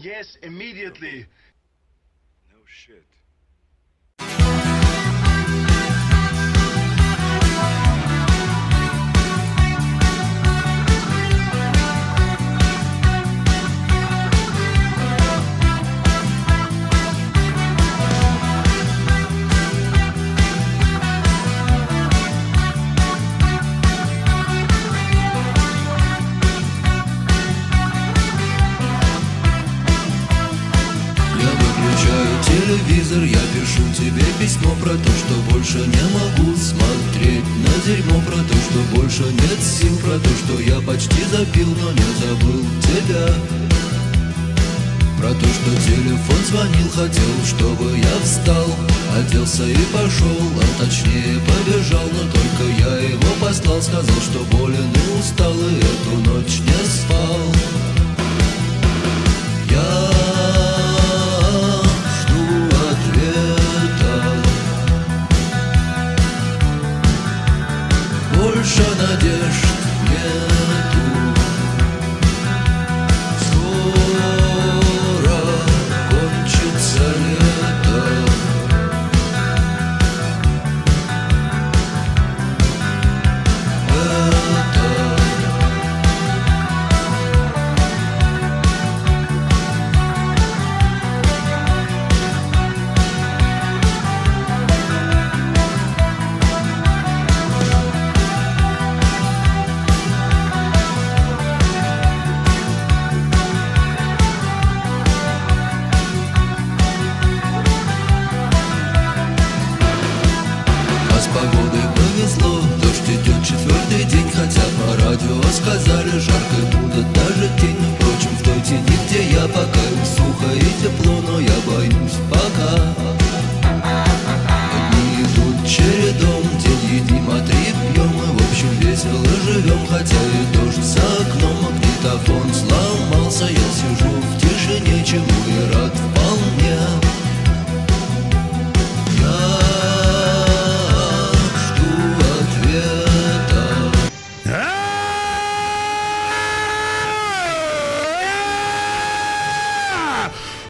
Yes, immediately. No shit. Телевизор, я пишу тебе письмо про то, что больше не могу смотреть на дерьмо, про то, что больше нет сил, про то, что я почти запил, но не забыл тебя, про то, что телефон звонил, хотел, чтобы я встал, оделся и пошел, а точнее побежал, но только я его послал, сказал, что болен и устал, и эту ночь не спал. Больше надежд нету. Скоро кончится лето. С погодой повезло, дождь идет 4-й день, хотя по радио сказали, жаркой будет даже тень. Впрочем, в той тени, где я пока сухо и тепло, но я боюсь пока. Дни идут чередом, день едим, а 3 пьем, и в общем весело живем, хотя и дождь за окном, магнитофон сломался, я сижу в тишине, чему и рад.